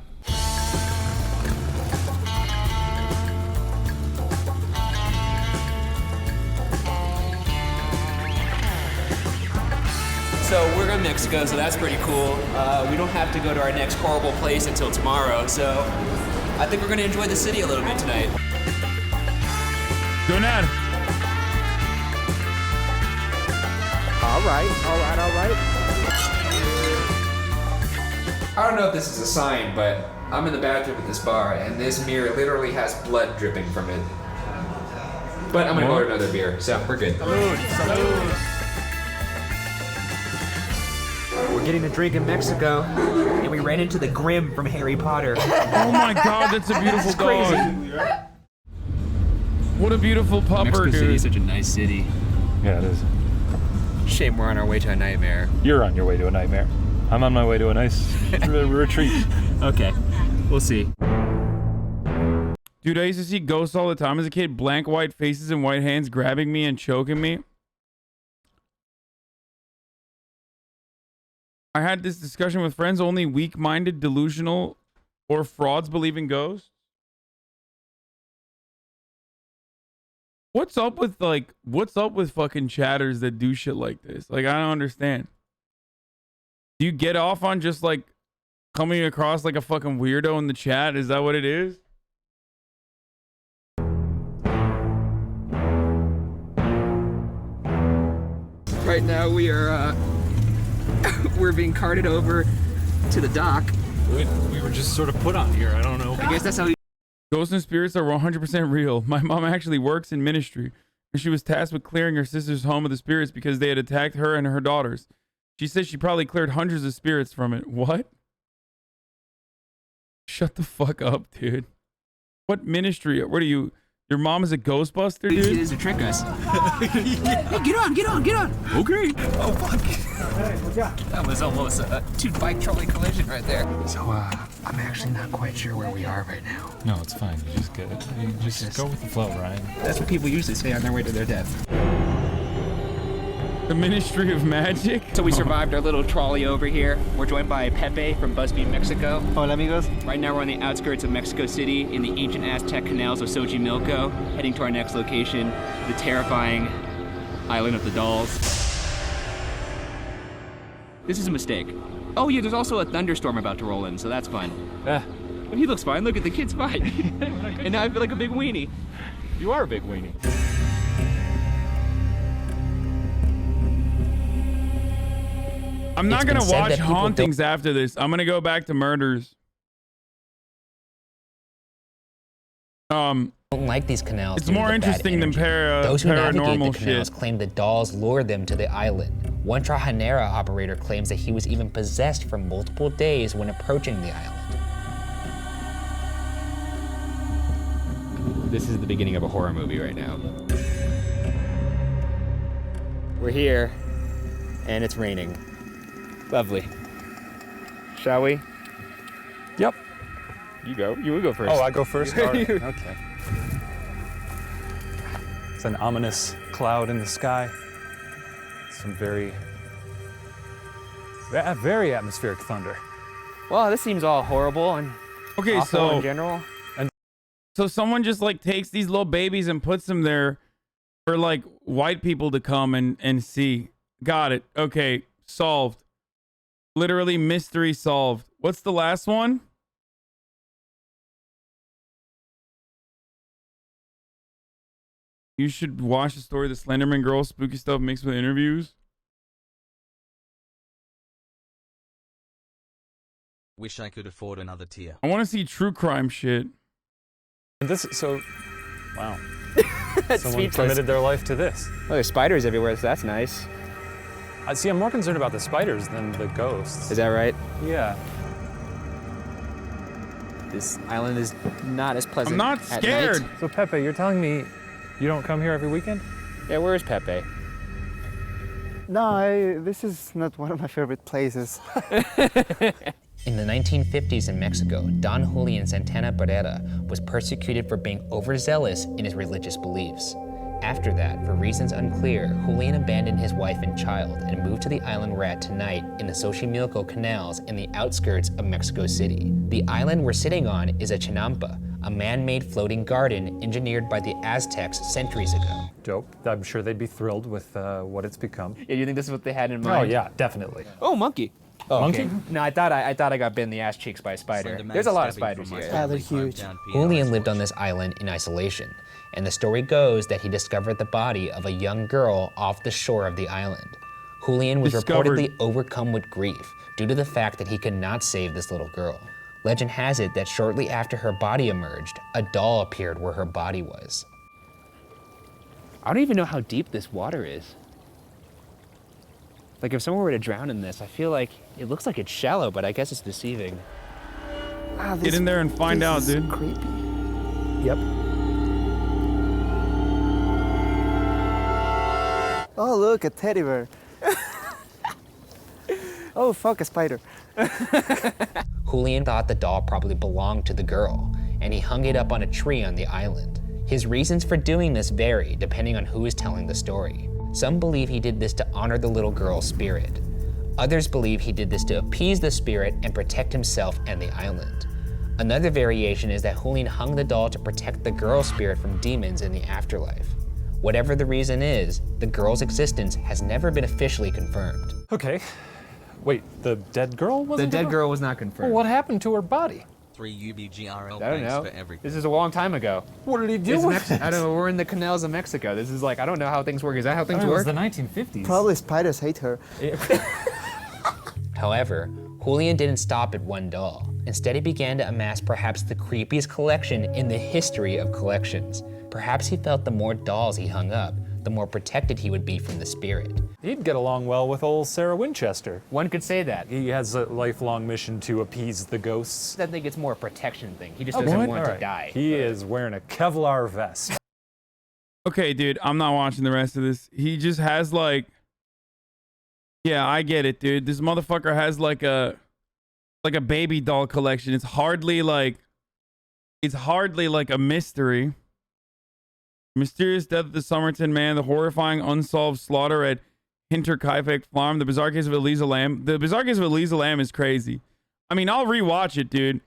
So we're in Mexico, so that's pretty cool. We don't have to go to our next horrible place until tomorrow, so I think we're gonna enjoy the city a little bit tonight. Donad. All right. I don't know if this is a sign, but I'm in the bathroom at this bar, and this mirror literally has blood dripping from it. But I'm gonna order another beer, so we're good. Salud. We're getting a drink in Mexico, and we ran into the Grim from Harry Potter. Oh my God, that's a beautiful That's dog. crazy. What a beautiful pupper, Mexico City dude. is such a nice city. Yeah, it is. Shame we're on our way to a nightmare. You're on your way to a nightmare. I'm on my way to a nice retreat. Okay, we'll see. Dude, I used to see ghosts all the time as a kid. Blank white faces and white hands grabbing me and choking me. I had this discussion with friends. Only weak-minded, delusional, or frauds believe in ghosts. What's up with fucking chatters that do shit like this? Like, I don't understand. Do you get off on just like coming across like a fucking weirdo in the chat? Is that what it is? Right now we are, we're being carted over to the dock. We were just sort of put on here. I don't know. I guess that's how Ghosts and spirits are 100% real. My mom actually works in ministry, and she was tasked with clearing her sister's home of the spirits because they had attacked her and her daughters. She said she probably cleared hundreds of spirits from it. What? Shut the fuck up, dude. What ministry? What are you? Your mom is a Ghostbuster, It dude? is to trick us. Hey, get on. Okay. Oh, fuck. That was almost a two-bike trolley collision right there. So, I'm actually not quite sure where we are right now. No, it's fine. You just get it. You just go with the flow, Ryan. That's what people usually say on their way to their death. The Ministry of Magic? So we survived our little trolley over here. We're joined by Pepe from BuzzFeed Mexico. Hola, amigos. Right now we're on the outskirts of Mexico City in the ancient Aztec canals of Xochimilco, heading to our next location, the terrifying Island of the Dolls. This is a mistake. Oh yeah, there's also a thunderstorm about to roll in, so that's fun. But he looks fine. Look at the kid's fine. And now I feel like a big weenie. You are a big weenie. I'm not It's gonna been said watch that people hauntings after this. I'm gonna go back to murders. Don't like these canals. It's due to more the bad interesting than energy. Those who navigate paranormal the canals shit. claim the dolls lured them to the island. One Trajanera operator claims that he was even possessed for multiple days when approaching the island. This is the beginning of a horror movie right now. We're here, and it's raining. Lovely. Shall we? Yep. You go. You will go first. Oh, I go first? All right. Okay. It's an ominous cloud in the sky. Some very atmospheric thunder. Well, this seems all horrible and Okay, awful so in general. So someone just like takes these little babies and puts them there for like white people to come and see. Got it. Okay, solved. Literally mystery solved. What's the last one? You should watch the story of the Slenderman girl, spooky stuff mixed with interviews. Wish I could afford another tier. I want to see true crime shit. And this, so, wow. That's Someone speechless. committed their life to this. Well, there's spiders everywhere, so that's nice. See, I'm more concerned about the spiders than the ghosts. Is that right? Yeah. This island is not as pleasant. I'm not at scared. night. So Pepe, you're telling me you don't come here every weekend? Yeah, where's Pepe? No, this is not one of my favorite places. In the 1950s in Mexico, Don Julian Santana Barrera was persecuted for being overzealous in his religious beliefs. After that, for reasons unclear, Julian abandoned his wife and child and moved to the island we're at tonight in the Xochimilco canals in the outskirts of Mexico City. The island we're sitting on is a chinampa, a man-made floating garden engineered by the Aztecs centuries ago. Dope. I'm sure they'd be thrilled with what it's become. Yeah, you think this is what they had in mind? Oh yeah, definitely. Oh, monkey. Oh, Okay. monkey? No, I thought I got bit in the ass cheeks by a spider. There's a lot of spiders here. Yeah, they're huge. Julian lived on this island in isolation, and the story goes that he discovered the body of a young girl off the shore of the island. Julian was reportedly overcome with grief due to the fact that he could not save this little girl. Legend has it that shortly after her body emerged, a doll appeared where her body was. I don't even know how deep this water is. Like if someone were to drown in this, I feel like it looks like it's shallow, but I guess it's deceiving. Wow, Get in there and find out, this is dude. Creepy. Yep. Oh, look, a teddy bear. Oh, fuck, a spider. Julian thought the doll probably belonged to the girl, and he hung it up on a tree on the island. His reasons for doing this vary depending on who is telling the story. Some believe he did this to honor the little girl's spirit. Others believe he did this to appease the spirit and protect himself and the island. Another variation is that Julian hung the doll to protect the girl's spirit from demons in the afterlife. Whatever the reason is, the girl's existence has never been officially confirmed. Okay. Wait, the dead girl wasn't? The dead girl was not confirmed. Well, what happened to her body? 3 UBGRL I don't thanks know. for everything. This is a long time ago. What did he do with it? I don't know. We're in the canals of Mexico. This is like, I don't know how things work. Is that how things It was work? the 1950s. Probably spiders hate her. However, Julian didn't stop at one doll. Instead, he began to amass perhaps the creepiest collection in the history of collections. Perhaps he felt the more dolls he hung up, the more protected he would be from the spirit. He'd get along well with old Sarah Winchester. One could say that. He has a lifelong mission to appease the ghosts. I think it's more a protection thing. He just doesn't want to die. He is wearing a Kevlar vest. Okay, dude, I'm not watching the rest of this. He just has like, yeah, I get it, dude. This motherfucker has like a baby doll collection. It's hardly like a mystery. Mysterious death of the Somerton man, the horrifying unsolved slaughter at Hinterkaifeck Farm, the bizarre case of Elisa Lamb. The bizarre case of Elisa Lamb is crazy. I mean, I'll rewatch it, dude.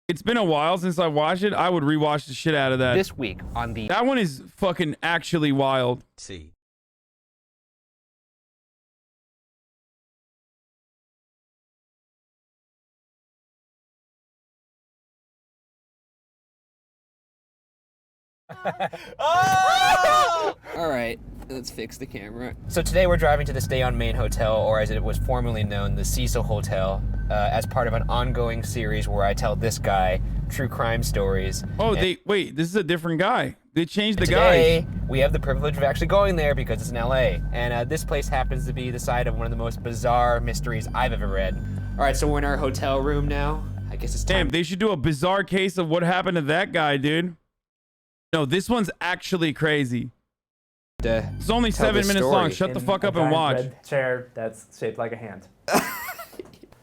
It's been a while since I watched it. I would rewatch the shit out of that. This week on the... That one is fucking actually wild. See. All right, let's fix the camera. So today we're driving to the Stay on Main Hotel, or as it was formerly known, the Cecil Hotel, as part of an ongoing series where I tell this guy true crime stories. Oh, wait, this is a different guy. They changed the Today, guy. we have the privilege of actually going there because it's in LA. And this place happens to be the site of one of the most bizarre mysteries I've ever read. All right, so we're in our hotel room now. I guess it's time. Damn, they should do a bizarre case of what happened to that guy, dude. No, this one's actually crazy. It's only 7 minutes long. Shut the fuck up and watch. Red chair that's shaped like a hand.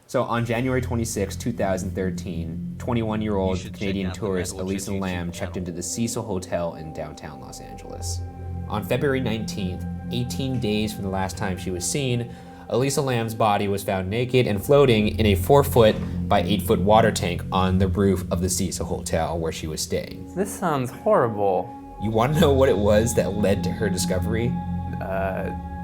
So on January 26, 2013, 21-year-old Canadian tourist Elisa Lamb checked into the Cecil Hotel in downtown Los Angeles. On February 19th, 18 days from the last time she was seen, Elisa Lamb's body was found naked and floating in a 4-foot by 8-foot water tank on the roof of the Cecil Hotel where she was staying. This sounds horrible. You want to know what it was that led to her discovery?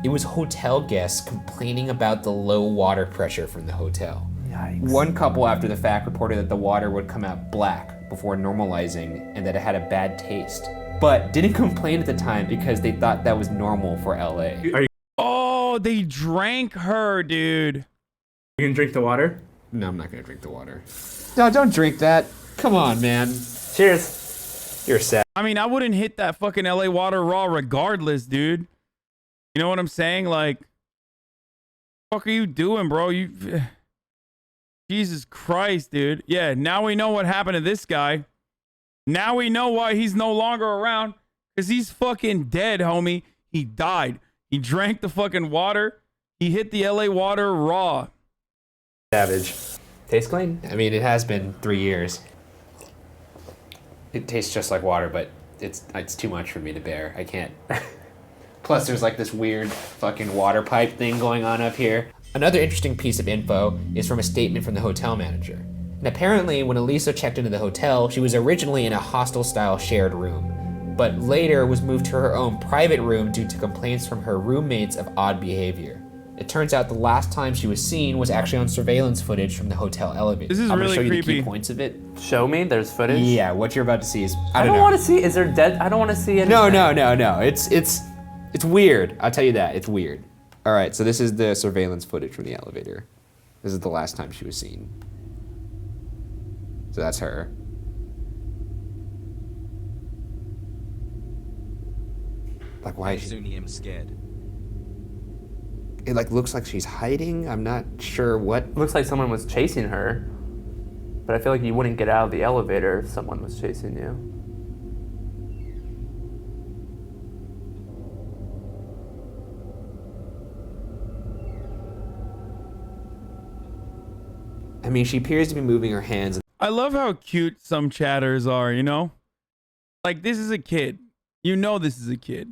It was hotel guests complaining about the low water pressure from the hotel. Yikes. One couple after the fact reported that the water would come out black before normalizing and that it had a bad taste, but didn't complain at the time because they thought that was normal for LA. Oh, they drank her, dude. You can drink the water? No, I'm not gonna drink the water. No, don't drink that. Come on, man. Cheers. You're sad. I mean, I wouldn't hit that fucking LA water raw regardless, dude. You know what I'm saying? Like, what the fuck are you doing, bro? Jesus Christ, dude. Yeah, now we know what happened to this guy. Now we know why he's no longer around. Because he's fucking dead, homie. He died. He drank the fucking water. He hit the LA water raw. Savage. Tastes clean? I mean, it has been 3 years. It tastes just like water, but it's too much for me to bear. I can't. Plus, there's like this weird fucking water pipe thing going on up here. Another interesting piece of info is from a statement from the hotel manager. And apparently, when Elisa checked into the hotel, she was originally in a hostel-style shared room, but later was moved to her own private room due to complaints from her roommates of odd behavior. It turns out the last time she was seen was actually on surveillance footage from the hotel elevator. This is I'm really gonna show you the creepy. key points of it. Show me. There's footage. Yeah, what you're about to see is I don't want to see. Is there dead? I don't want to see anything. No. It's weird. I'll tell you that. It's weird. All right, so this is the surveillance footage from the elevator. This is the last time she was seen. So that's her. Like, why is she? Soon I'm scared. It like looks like she's hiding. I'm not sure what. Looks like someone was chasing her, but I feel like you wouldn't get out of the elevator if someone was chasing you. I mean, she appears to be moving her hands. I love how cute some chatters are, you know? Like, this is a kid. You know this is a kid.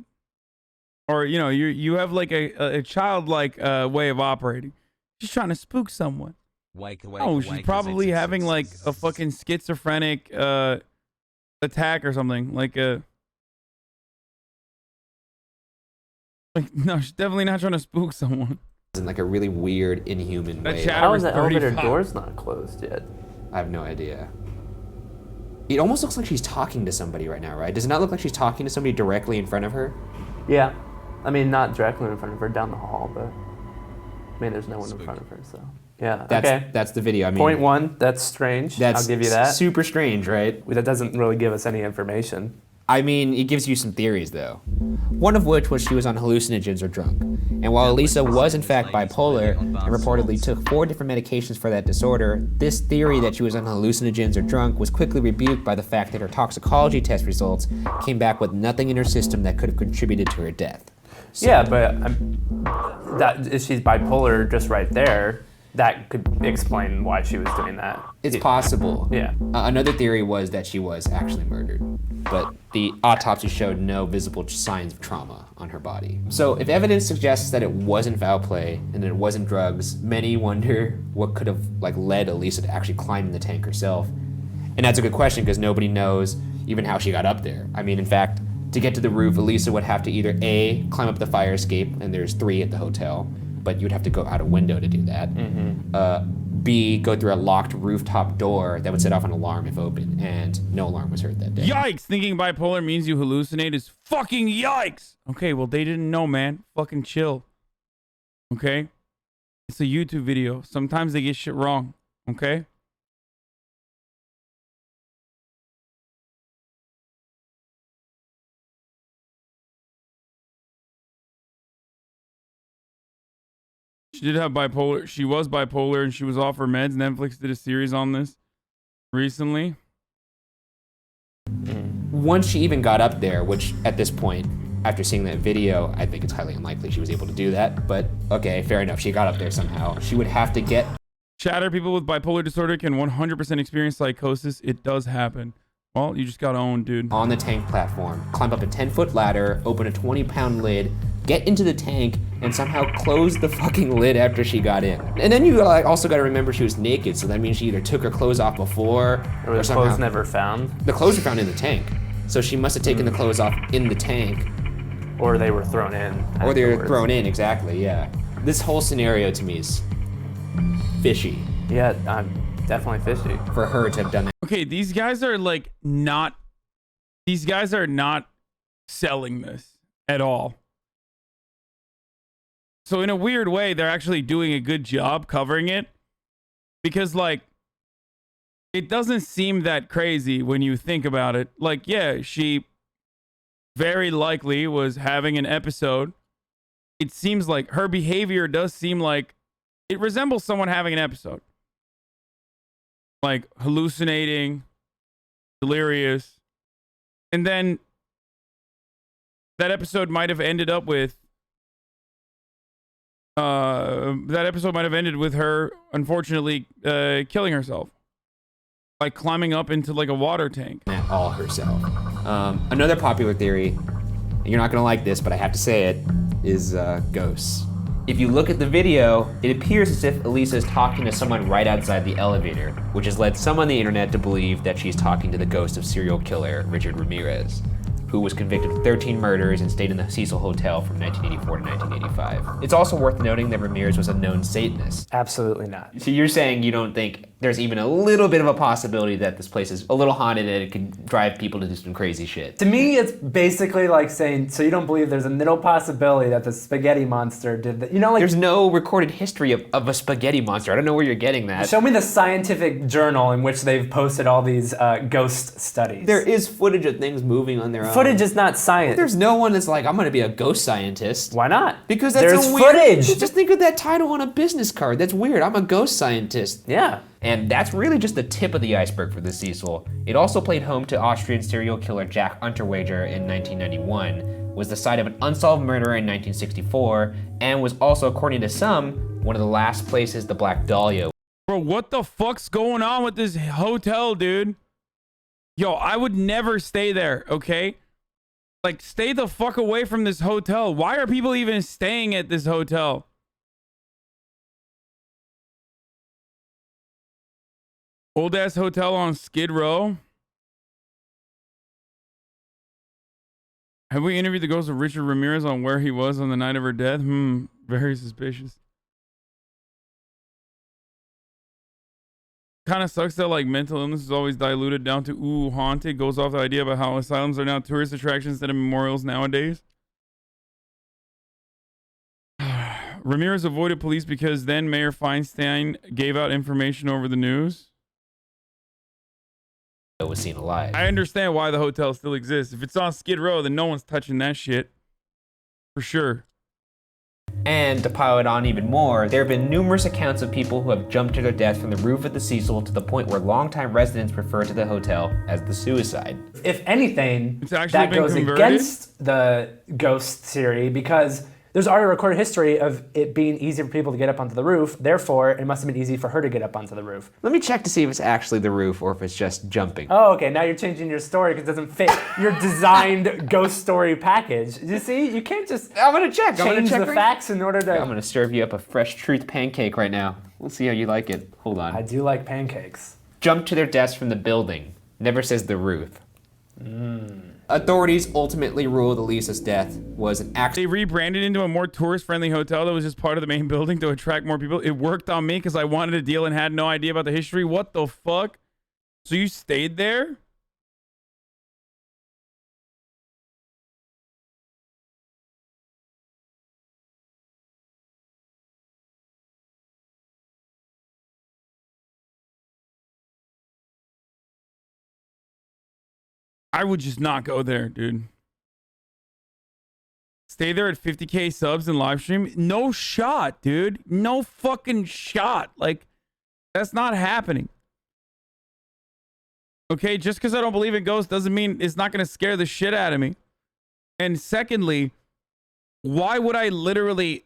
Or, you know, you have like a childlike way of operating. She's trying to spook someone. Oh, she's probably having like a fucking schizophrenic attack or something. Like no, she's definitely not trying to spook someone. In like a really weird, inhuman way. How is the elevator doors not closed yet? I have no idea. It almost looks like she's talking to somebody right now, right? Does it not look like she's talking to somebody directly in front of her? Yeah. I mean, not directly in front of her, down the hall, but I mean, there's no one in front of her, so. Yeah, okay. That's the video. I mean, Point one, that's strange. I'll give you that. Super strange, right? That doesn't really give us any information. I mean, it gives you some theories, though. One of which was she was on hallucinogens or drunk. And while Elisa was in fact bipolar and reportedly took 4 different medications for that disorder, this theory that she was on hallucinogens or drunk was quickly rebuked by the fact that her toxicology test results came back with nothing in her system that could have contributed to her death. So, yeah, but that if she's bipolar just right there, that could explain why she was doing that. It's possible. Yeah. Another theory was that she was actually murdered, but the autopsy showed no visible signs of trauma on her body. So if evidence suggests that it wasn't foul play and that it wasn't drugs, many wonder what could have like led Elisa to actually climb in the tank herself. And that's a good question because nobody knows even how she got up there. I mean, in fact, to get to the roof, Elisa would have to either A, climb up the fire escape, and there's 3 at the hotel, but you'd have to go out a window to do that. B, go through a locked rooftop door that would set off an alarm if open, and no alarm was heard that day. Yikes! Thinking bipolar means you hallucinate is fucking yikes! Okay, well, they didn't know, man. Fucking chill. Okay? It's a YouTube video. Sometimes they get shit wrong. Okay? She did have bipolar. She was bipolar and she was off her meds. Netflix did a series on this recently. Once she even got up there, which at this point, after seeing that video, I think it's highly unlikely she was able to do that. But okay, fair enough. She got up there somehow. She would have to get... Chatter, people with bipolar disorder can 100% experience psychosis. It does happen. Well, you just got owned, dude. On the tank platform, climb up a 10-foot ladder, open a 20-pound lid, get into the tank, and somehow close the fucking lid after she got in. And then you also got to remember she was naked, so that means she either took her clothes off before, or the somehow, clothes never found. The clothes were found in the tank, so she must have taken the clothes off in the tank. Or they were thrown in. Or they were thrown in, exactly, yeah. This whole scenario to me is fishy. Yeah, definitely fishy. For her to have done that. Okay, these guys are like not... These guys are not selling this at all. So in a weird way, they're actually doing a good job covering it. Because, like, it doesn't seem that crazy when you think about it. Like, yeah, she very likely was having an episode. It seems like her behavior does seem like it resembles someone having an episode. Like hallucinating, delirious. And then that episode might have ended up with her, unfortunately, killing herself by climbing up into like a water tank. All herself. Another popular theory, and you're not gonna like this, but I have to say it, is ghosts. If you look at the video, it appears as if Elisa is talking to someone right outside the elevator, which has led some on the internet to believe that she's talking to the ghost of serial killer Richard Ramirez, who was convicted of 13 murders and stayed in the Cecil Hotel from 1984 to 1985. It's also worth noting that Ramirez was a known Satanist. Absolutely not. So you're saying you don't think there's even a little bit of a possibility that this place is a little haunted and it can drive people to do some crazy shit? To me, it's basically like saying, so you don't believe there's a little possibility that the spaghetti monster did that? You know, like there's no recorded history of a spaghetti monster. I don't know where you're getting that. Show me the scientific journal in which they've posted all these ghost studies. There is footage of things moving on their own. Footage is not science. There's no one that's like, I'm gonna be a ghost scientist. Why not? Because that's there's a weird footage. Just think of that title on a business card. That's weird. I'm a ghost scientist. Yeah. And that's really just the tip of the iceberg for the Cecil. It also played home to Austrian serial killer Jack Unterweger in 1991, was the site of an unsolved murder in 1964, and was also, according to some, one of the last places the Black Dahlia. Bro, what the fuck's going on with this hotel, dude? Yo, I would never stay there, okay? Like, stay the fuck away from this hotel. Why are people even staying at this hotel? Old ass hotel on Skid Row. Have we interviewed the ghost of Richard Ramirez on where he was on the night of her death? Very suspicious. Kind of sucks that like mental illness is always diluted down to ooh, haunted. Goes off the idea about how asylums are now tourist attractions instead of memorials nowadays. Ramirez avoided police because then Mayor Feinstein gave out information over the news. Was seen alive. I understand why the hotel still exists. If it's on Skid Row, then no one's touching that shit. For sure. And to pile it on even more, there have been numerous accounts of people who have jumped to their death from the roof of the Cecil to the point where longtime residents refer to the hotel as the suicide. If anything, that goes converted? against the ghost theory because there's already recorded history of it being easy for people to get up onto the roof. Therefore, it must have been easy for her to get up onto the roof. Let me check to see if it's actually the roof or if it's just jumping. Oh, okay. Now you're changing your story because it doesn't fit your designed ghost story package. You see, you can't just I'm gonna check. change the facts in order to... I'm gonna serve you up a fresh truth pancake right now. We'll see how you like it. Hold on. I do like pancakes. Jumped to their deaths from the building. Never says the roof. Authorities ultimately ruled Elisa's death was an accident. They rebranded into a more tourist-friendly hotel that was just part of the main building to attract more people. It worked on me because I wanted a deal and had no idea about the history. What the fuck? So you stayed there? I would just not go there, dude. Stay there at 50K subs and live stream? No shot, dude. No fucking shot. Like, that's not happening. Okay, just because I don't believe in ghosts doesn't mean it's not going to scare the shit out of me. And secondly, why would I literally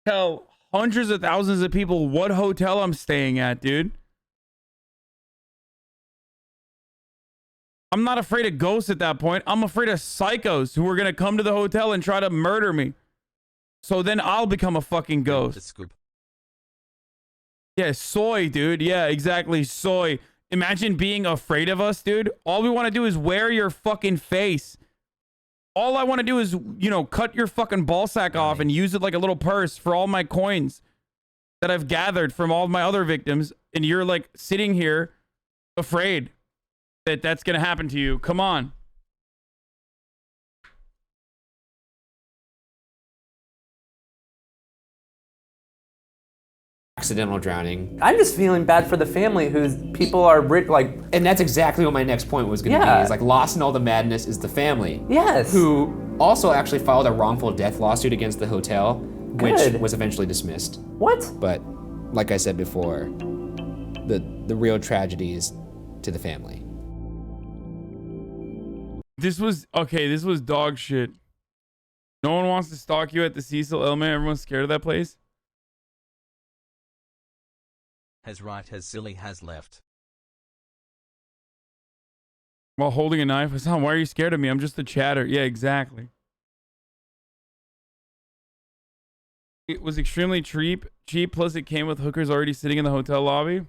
tell hundreds of thousands of people what hotel I'm staying at, dude? I'm not afraid of ghosts at that point. I'm afraid of psychos who are going to come to the hotel and try to murder me. So then I'll become a fucking ghost. Yeah, soy, dude. Yeah, exactly. Soy. Imagine being afraid of us, dude. All we want to do is wear your fucking face. All I want to do is, you know, cut your fucking ball sack off and use it like a little purse for all my coins that I've gathered from all of my other victims. And you're like sitting here afraid that that's going to happen to you. Come on. Accidental drowning. I'm just feeling bad for the family whose people are like... And that's exactly what my next point was going to be. Is like lost in all the madness is the family. Yes. Who also actually filed a wrongful death lawsuit against the hotel, which was eventually dismissed. What? But like I said before, the real tragedy is to the family. This was dog shit. No one wants to stalk you at the Cecil Element. Everyone's scared of that place. Has right, has silly, has left. While holding a knife. Hassan, why are you scared of me? I'm just a chatter. Yeah, exactly. It was extremely cheap. Plus, it came with hookers already sitting in the hotel lobby.